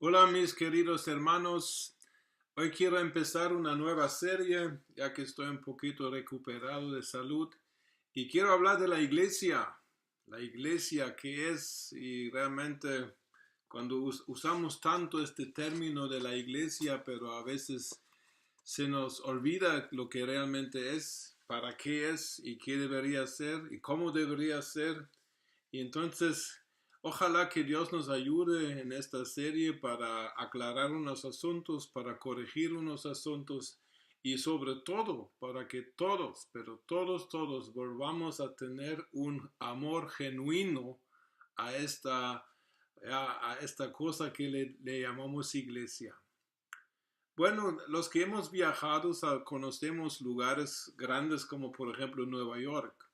Hola mis queridos hermanos, hoy quiero empezar una nueva serie ya que estoy un poquito recuperado de salud y quiero hablar de la iglesia que es y realmente cuando usamos tanto este término de la iglesia pero a veces se nos olvida lo que realmente es, para qué es y qué debería ser y cómo debería ser. Y entonces, ojalá que Dios nos ayude en esta serie para aclarar unos asuntos, para corregir unos asuntos y sobre todo para que todos, pero todos volvamos a tener un amor genuino a esta cosa que le llamamos iglesia. Bueno, los que hemos viajado conocemos lugares grandes como por ejemplo Nueva York.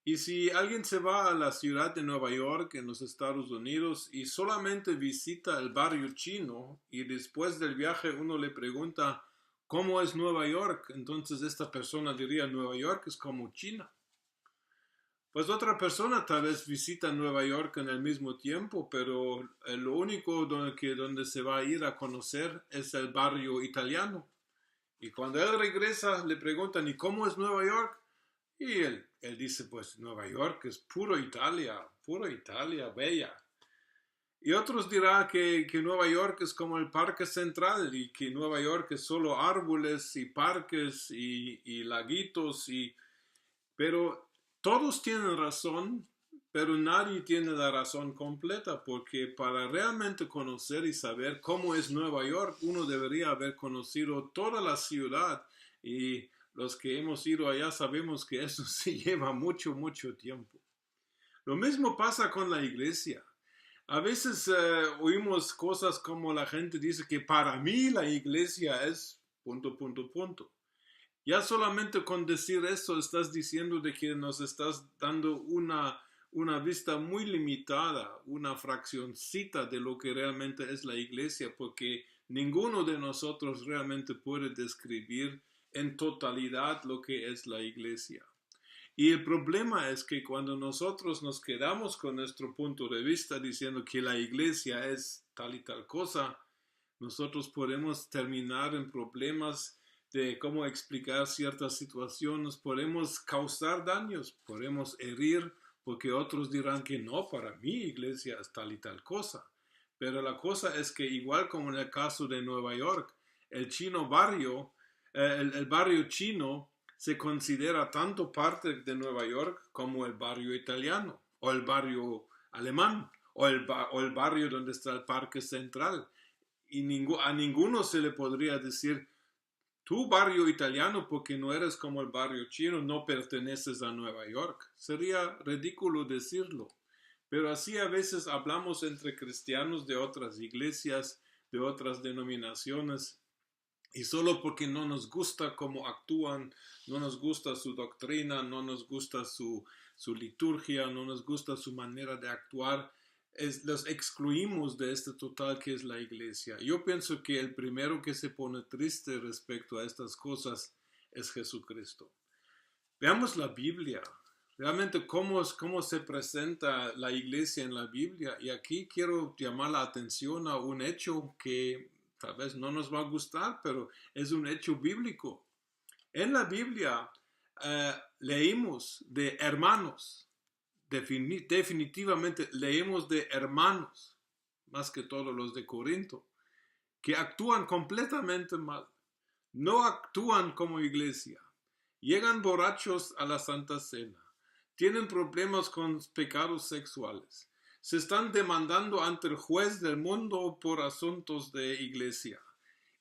Y si alguien se va a la ciudad de Nueva York en los Estados Unidos y solamente visita el barrio chino y después del viaje uno le pregunta cómo es Nueva York, entonces esta persona diría Nueva York es como China. Pues otra persona tal vez visita Nueva York en el mismo tiempo, pero lo único donde se va a ir a conocer es el barrio italiano. Y cuando él regresa le preguntan ¿y cómo es Nueva York? Y él dice, pues Nueva York es pura Italia, bella. Y otros dirán que Nueva York es como el Parque Central y que Nueva York es solo árboles y parques y laguitos. Pero todos tienen razón, pero nadie tiene la razón completa porque para realmente conocer y saber cómo es Nueva York, uno debería haber conocido toda la ciudad y los que hemos ido allá sabemos que eso se lleva mucho tiempo. Lo mismo pasa con la iglesia. A veces oímos cosas como la gente dice que para mí la iglesia es punto. Ya solamente con decir eso estás diciendo de que nos estás dando una vista muy limitada, una fraccioncita de lo que realmente es la iglesia, porque ninguno de nosotros realmente puede describir en totalidad lo que es la iglesia. Y el problema es que cuando nosotros nos quedamos con nuestro punto de vista diciendo que la iglesia es tal y tal cosa, nosotros podemos terminar en problemas de cómo explicar ciertas situaciones, podemos causar daños, podemos herir, porque otros dirán que no, para mí iglesia es tal y tal cosa. Pero la cosa es que igual como en el caso de Nueva York, el barrio chino se considera tanto parte de Nueva York como el barrio italiano o el barrio alemán o el barrio donde está el Parque Central. Y a ninguno se le podría decir, tu barrio italiano porque no eres como el barrio chino, no perteneces a Nueva York. Sería ridículo decirlo. Pero así a veces hablamos entre cristianos de otras iglesias, de otras denominaciones, y solo porque no nos gusta cómo actúan, no nos gusta su doctrina, no nos gusta su liturgia, no nos gusta su manera de actuar, los excluimos de este total que es la iglesia. Yo pienso que el primero que se pone triste respecto a estas cosas es Jesucristo. Veamos la Biblia. Realmente cómo se presenta la iglesia en la Biblia. Y aquí quiero llamar la atención a un hecho que tal vez no nos va a gustar, pero es un hecho bíblico. En la Biblia leímos de hermanos. Definitivamente leemos de hermanos, más que todos los de Corinto, que actúan completamente mal. No actúan como iglesia. Llegan borrachos a la Santa Cena. Tienen problemas con pecados sexuales. Se están demandando ante el juez del mundo por asuntos de iglesia.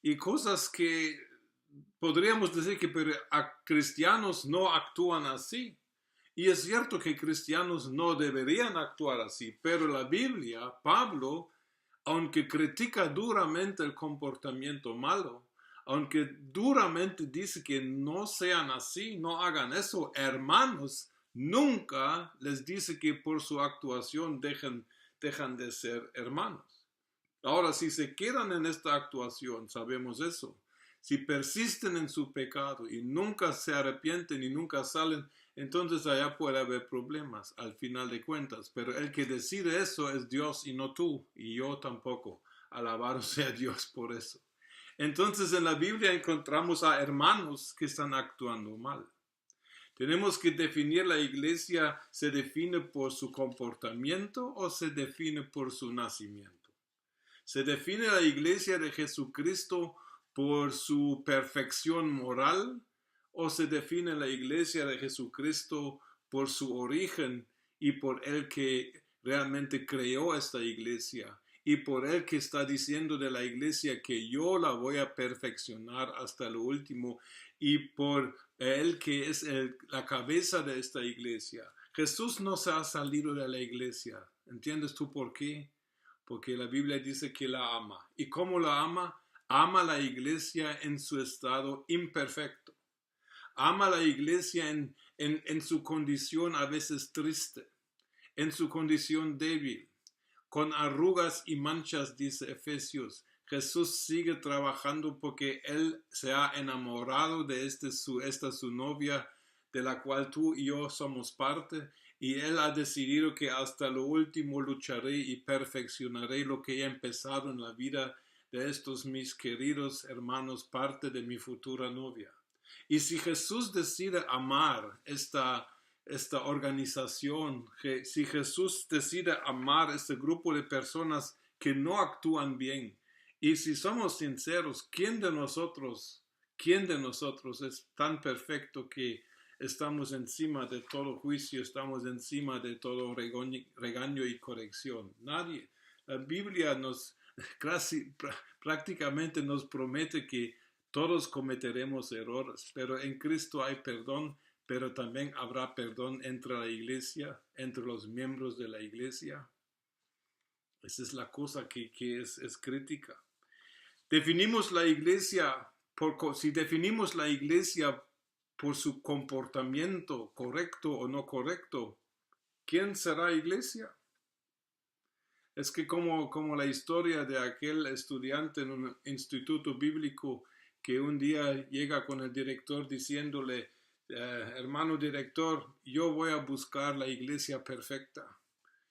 Y cosas que podríamos decir que a cristianos no actúan así. Y es cierto que cristianos no deberían actuar así, pero la Biblia, Pablo, aunque critica duramente el comportamiento malo, aunque duramente dice que no sean así, no hagan eso, hermanos, nunca les dice que por su actuación dejan de ser hermanos. Ahora, si se quedan en esta actuación, sabemos eso. Si persisten en su pecado y nunca se arrepienten y nunca salen, entonces allá puede haber problemas al final de cuentas. Pero el que decide eso es Dios y no tú y yo tampoco. Alabado sea Dios por eso. Entonces en la Biblia encontramos a hermanos que están actuando mal. Tenemos que definir la iglesia, ¿se define por su comportamiento o se define por su nacimiento? ¿Se define la iglesia de Jesucristo por su perfección moral o se define la iglesia de Jesucristo por su origen y por el que realmente creó esta iglesia y por el que está diciendo de la iglesia que yo la voy a perfeccionar hasta lo último y por el que es la cabeza de esta iglesia? Jesús no se ha salido de la iglesia. ¿Entiendes tú por qué? Porque la Biblia dice que la ama. ¿Y cómo la ama? Ama la iglesia en su estado imperfecto. Ama la iglesia en su condición a veces triste, en su condición débil, con arrugas y manchas, dice Efesios. Jesús sigue trabajando porque Él se ha enamorado de esta su novia, de la cual tú y yo somos parte, y Él ha decidido que hasta lo último lucharé y perfeccionaré lo que he empezado en la vida de estos mis queridos hermanos, parte de mi futura novia. Y si Jesús decide amar esta organización, si Jesús decide amar este grupo de personas que no actúan bien, y si somos sinceros, ¿quién de nosotros es tan perfecto que estamos encima de todo juicio, estamos encima de todo regaño y corrección? Nadie. La Biblia prácticamente nos promete que todos cometeremos errores, pero en Cristo hay perdón, pero también habrá perdón entre la iglesia, entre los miembros de la iglesia. Esa es la cosa que es crítica. Definimos la iglesia, si definimos la iglesia por su comportamiento correcto o no correcto, ¿quién será iglesia? Es que como la historia de aquel estudiante en un instituto bíblico que un día llega con el director diciéndole, hermano director, yo voy a buscar la iglesia perfecta.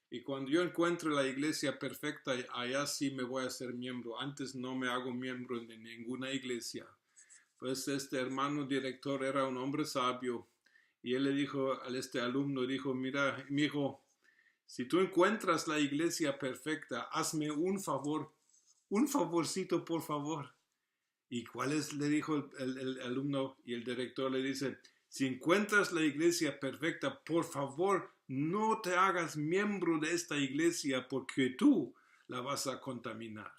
Y cuando yo encuentre la iglesia perfecta, allá sí me voy a hacer miembro. Antes no me hago miembro de ninguna iglesia. Pues este hermano director era un hombre sabio. Y él le dijo a este alumno, dijo, mira, mi hijo, si tú encuentras la iglesia perfecta, hazme un favor, un favorcito, por favor. ¿Y cuál es? Le dijo el alumno, y el director le dice, si encuentras la iglesia perfecta, por favor, no te hagas miembro de esta iglesia porque tú la vas a contaminar.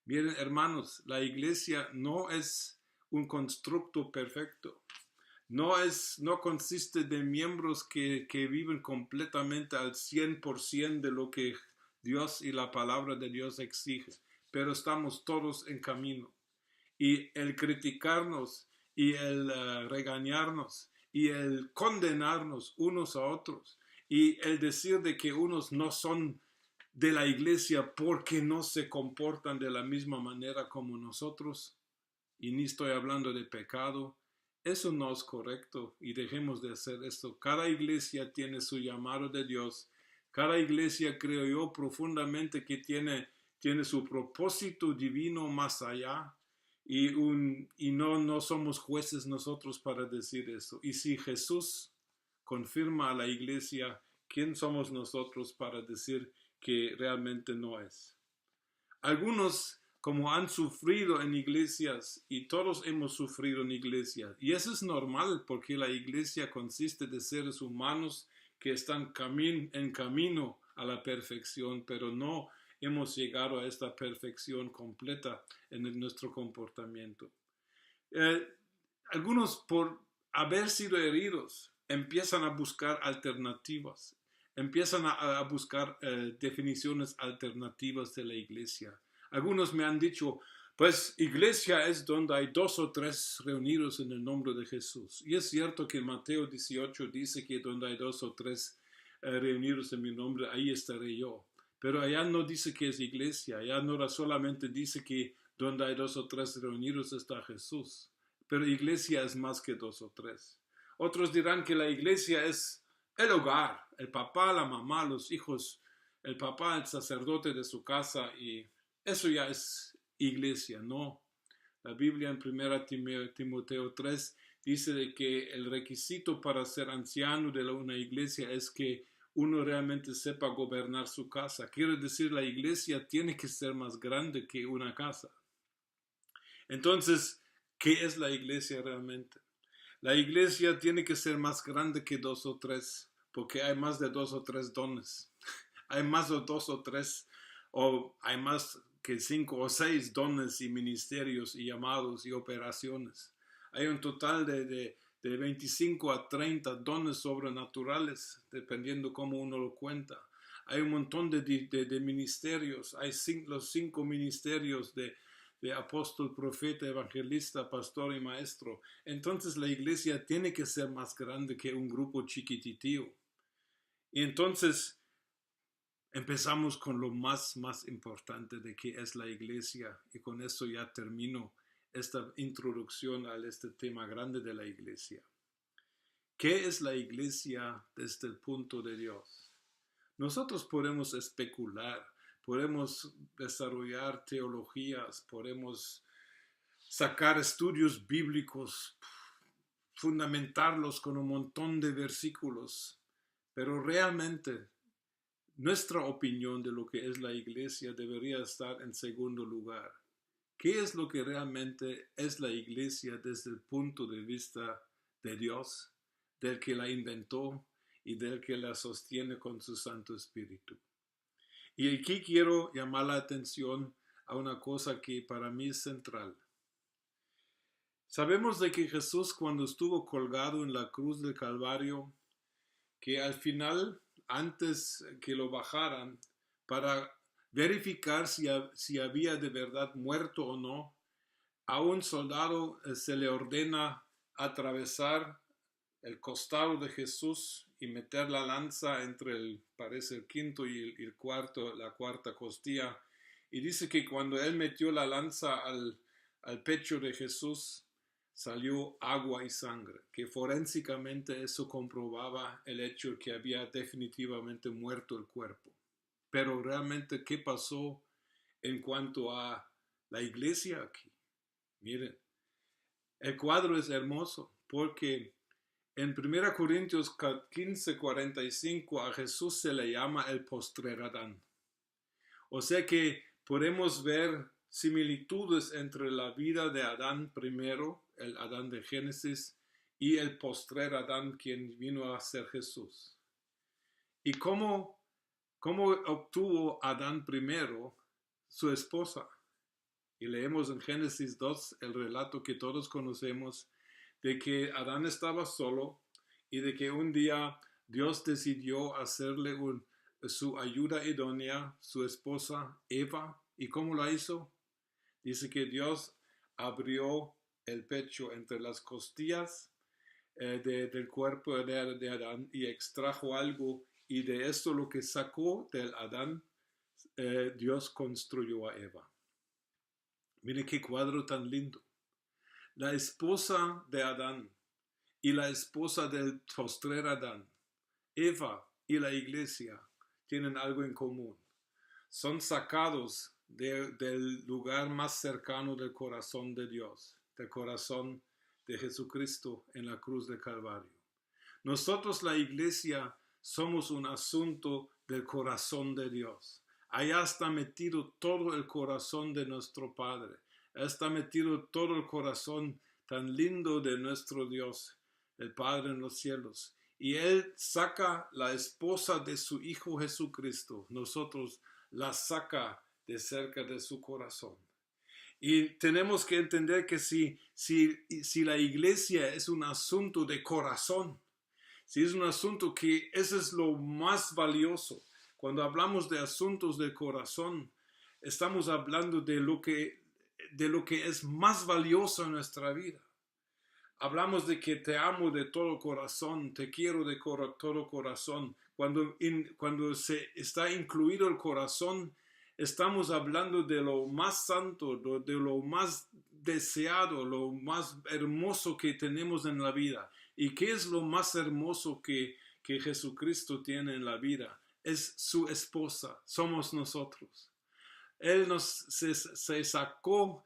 Miren, hermanos, la iglesia no es un constructo perfecto. No consiste de miembros que viven completamente al 100% de lo que Dios y la palabra de Dios exige, pero estamos todos en camino. Y el criticarnos y el regañarnos y el condenarnos unos a otros y el decir de que unos no son de la iglesia porque no se comportan de la misma manera como nosotros, y ni estoy hablando de pecado, eso no es correcto y dejemos de hacer esto. Cada iglesia tiene su llamado de Dios. Cada iglesia, creo yo profundamente, que tiene su propósito divino más allá. Y no somos jueces nosotros para decir eso. Y si Jesús confirma a la iglesia, ¿quién somos nosotros para decir que realmente no es? Algunos, como han sufrido en iglesias, y todos hemos sufrido en iglesias, y eso es normal porque la iglesia consiste de seres humanos que están en camino a la perfección, pero no hemos llegado a esta perfección completa en nuestro comportamiento. Algunos, por haber sido heridos, empiezan a buscar alternativas, empiezan a buscar definiciones alternativas de la iglesia. Algunos me han dicho, pues iglesia es donde hay 2 o 3 reunidos en el nombre de Jesús. Y es cierto que Mateo 18 dice que donde hay 2 o 3 reunidos en mi nombre, ahí estaré yo. Pero allá no dice que es iglesia, allá no solamente dice que donde hay 2 o 3 reunidos está Jesús. Pero iglesia es más que 2 o 3. Otros dirán que la iglesia es el hogar, el papá, la mamá, los hijos, el papá, el sacerdote de su casa, y eso ya es iglesia, ¿no? La Biblia en 1 Timoteo 3 dice de que el requisito para ser anciano de una iglesia es que uno realmente sepa gobernar su casa. Quiere decir, la iglesia tiene que ser más grande que una casa. Entonces, ¿qué es la iglesia realmente? La iglesia tiene que ser más grande que 2 o 3, porque hay más de 2 o 3 dones. Hay más de 2 o 3, o hay más que 5 o 6 dones y ministerios y llamados y operaciones. Hay un total de 25 a 30 dones sobrenaturales, dependiendo cómo uno lo cuenta. Hay un montón de ministerios. Hay los 5 ministerios de apóstol, profeta, evangelista, pastor y maestro. Entonces la iglesia tiene que ser más grande que un grupo chiquititío. Y entonces empezamos con lo más importante de qué es la iglesia, y con eso ya termino esta introducción a este tema grande de la iglesia. ¿Qué es la iglesia desde el punto de Dios? Nosotros podemos especular, podemos desarrollar teologías, podemos sacar estudios bíblicos, fundamentarlos con un montón de versículos, pero realmente nuestra opinión de lo que es la iglesia debería estar en segundo lugar. ¿Qué es lo que realmente es la iglesia desde el punto de vista de Dios, del que la inventó y del que la sostiene con su Santo Espíritu? Y aquí quiero llamar la atención a una cosa que para mí es central. Sabemos de que Jesús, cuando estuvo colgado en la cruz del Calvario, que al final, antes que lo bajaran, para verificar si había de verdad muerto o no, a un soldado se le ordena atravesar el costado de Jesús y meter la lanza entre parece el quinto y el cuarto, la cuarta costilla. Y dice que cuando él metió la lanza al pecho de Jesús, salió agua y sangre, que forensicamente eso comprobaba el hecho de que había definitivamente muerto el cuerpo. Pero realmente, ¿qué pasó en cuanto a la iglesia aquí? Miren, el cuadro es hermoso porque en 1 Corintios 15:45 a Jesús se le llama el postrer Adán. O sea que podemos ver similitudes entre la vida de Adán primero, el Adán de Génesis, y el postrer Adán, quien vino a ser Jesús. ¿Y cómo obtuvo Adán primero su esposa? Y leemos en Génesis 2 el relato que todos conocemos de que Adán estaba solo y de que un día Dios decidió hacerle su ayuda idónea, su esposa Eva. ¿Y cómo la hizo? Dice que Dios abrió el pecho entre las costillas del cuerpo de Adán y extrajo algo, y de esto lo que sacó del Adán, Dios construyó a Eva. Mire qué cuadro tan lindo. La esposa de Adán y la esposa del postrer Adán, Eva y la iglesia, tienen algo en común. Son sacados del lugar más cercano del corazón de Dios, del corazón de Jesucristo en la cruz del Calvario. Nosotros, la iglesia, somos un asunto del corazón de Dios. Allá está metido todo el corazón de nuestro Padre. Allá está metido todo el corazón tan lindo de nuestro Dios, el Padre en los cielos. Y Él saca la esposa de su Hijo Jesucristo. Nosotros la saca de cerca de su corazón. Y tenemos que entender que si la iglesia es un asunto de corazón, si es un asunto que ese es lo más valioso, cuando hablamos de asuntos del corazón, estamos hablando de lo que es más valioso en nuestra vida. Hablamos de que te amo de todo corazón, te quiero de todo corazón. Cuando se está incluido el corazón, estamos hablando de lo más santo, de lo más deseado, lo más hermoso que tenemos en la vida. ¿Y qué es lo más hermoso que Jesucristo tiene en la vida? es su esposa, somos nosotros. Él se sacó,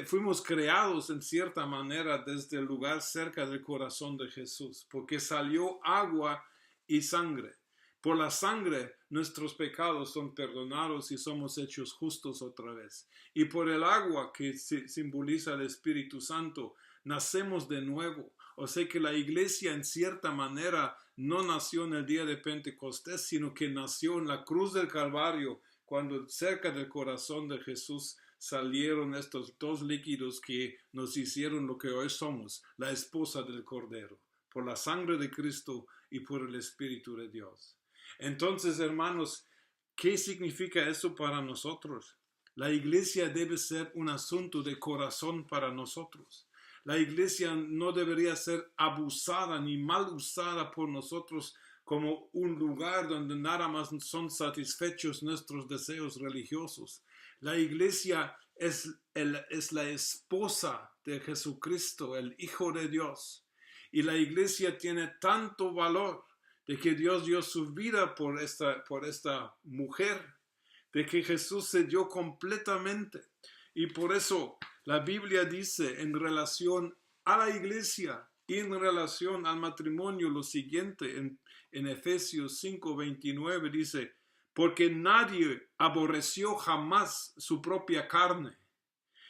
fuimos creados en cierta manera desde el lugar cerca del corazón de Jesús, porque salió agua y sangre. Por la sangre nuestros pecados son perdonados y somos hechos justos otra vez. Y por el agua que simboliza el Espíritu Santo, nacemos de nuevo. O sea que la iglesia en cierta manera no nació en el día de Pentecostés, sino que nació en la cruz del Calvario, cuando cerca del corazón de Jesús salieron estos dos líquidos que nos hicieron lo que hoy somos, la esposa del Cordero, por la sangre de Cristo y por el Espíritu de Dios. Entonces, hermanos, ¿qué significa eso para nosotros? La iglesia debe ser un asunto de corazón para nosotros. La iglesia no debería ser abusada ni mal usada por nosotros como un lugar donde nada más son satisfechos nuestros deseos religiosos. La iglesia es la esposa de Jesucristo, el Hijo de Dios. Y la iglesia tiene tanto valor de que Dios dio su vida por esta mujer, de que Jesús se dio completamente. Y por eso la Biblia dice en relación a la iglesia y en relación al matrimonio lo siguiente en Efesios 5:29 dice, porque nadie aborreció jamás su propia carne,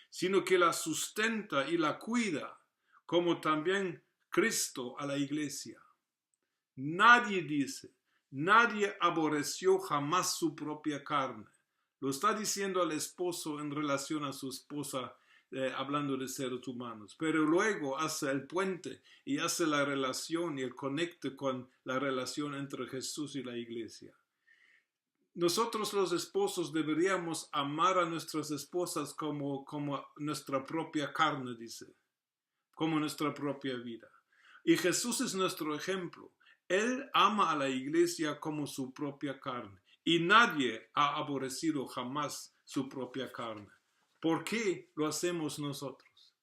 sino que la sustenta y la cuida, como también Cristo a la iglesia. Nadie dice, nadie aborreció jamás su propia carne. Lo está diciendo al esposo en relación a su esposa, hablando de seres humanos. Pero luego hace el puente y hace la relación y el conecte con la relación entre Jesús y la iglesia. Nosotros los esposos deberíamos amar a nuestras esposas como nuestra propia carne, dice, como nuestra propia vida. Y Jesús es nuestro ejemplo. Él ama a la iglesia como su propia carne. Y nadie ha aborrecido jamás su propia carne. ¿Por qué lo hacemos nosotros?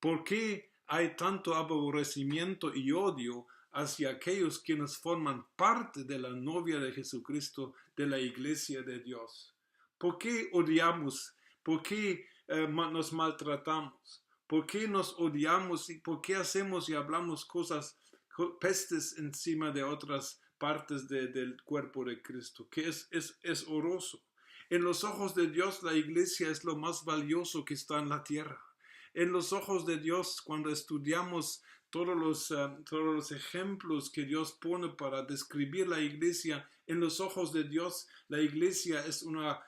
¿Por qué hay tanto aborrecimiento y odio hacia aquellos quienes forman parte de la novia de Jesucristo, de la iglesia de Dios? ¿Por qué odiamos? ¿Por qué nos maltratamos? ¿Por qué nos odiamos? ¿Y por qué hacemos y hablamos cosas, pestes encima de otras partes del cuerpo de Cristo? Que es horroroso. En los ojos de Dios, la iglesia es lo más valioso que está en la tierra. En los ojos de Dios, cuando estudiamos todos los ejemplos que Dios pone para describir la iglesia, en los ojos de Dios, la iglesia es una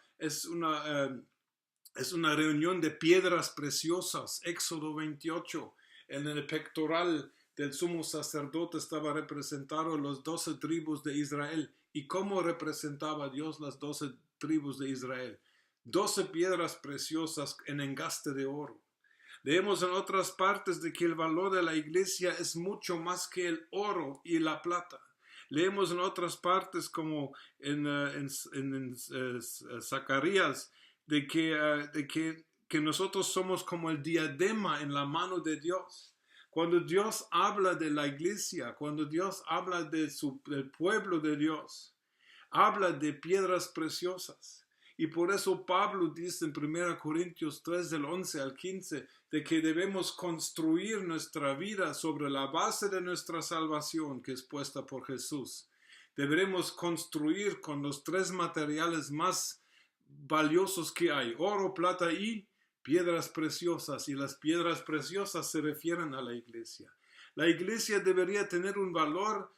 reunión de piedras preciosas. Éxodo 28, en el pectoral del sumo sacerdote estaba representado los 12 tribus de Israel. ¿Y cómo representaba Dios las 12 tribus de Israel? 12 piedras preciosas en engaste de oro. Leemos en otras partes de que el valor de la iglesia es mucho más que el oro y la plata. Leemos en otras partes como en Zacarías de que nosotros somos como el diadema en la mano de Dios. Cuando Dios habla de la iglesia, cuando Dios habla del pueblo de Dios, habla de piedras preciosas. Y por eso Pablo dice en 1 Corintios 3, del 11 al 15, de que debemos construir nuestra vida sobre la base de nuestra salvación, que es puesta por Jesús. Deberemos construir con los 3 materiales más valiosos que hay: oro, plata y piedras preciosas. Y las piedras preciosas se refieren a la iglesia. La iglesia debería tener un valor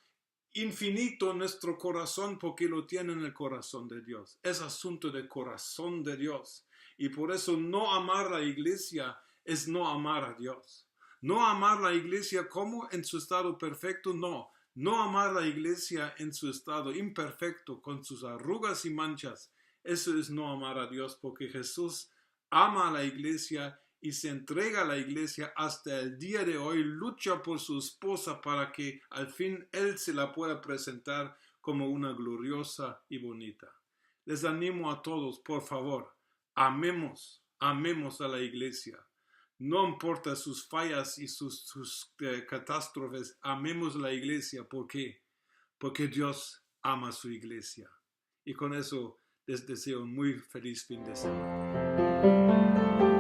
infinito en nuestro corazón, porque lo tiene en el corazón de Dios. Es asunto del corazón de Dios. Y por eso no amar la iglesia es no amar a Dios. No amar la iglesia como en su estado perfecto, no. No amar la iglesia en su estado imperfecto, con sus arrugas y manchas. Eso es no amar a Dios, porque Jesús ama a la iglesia y se entrega a la iglesia hasta el día de hoy, lucha por su esposa para que al fin Él se la pueda presentar como una gloriosa y bonita. Les animo a todos, por favor, amemos a la iglesia. No importa sus fallas y sus catástrofes, amemos la iglesia. ¿Por qué? Porque Dios ama su iglesia. Y con eso les deseo un muy feliz fin de semana.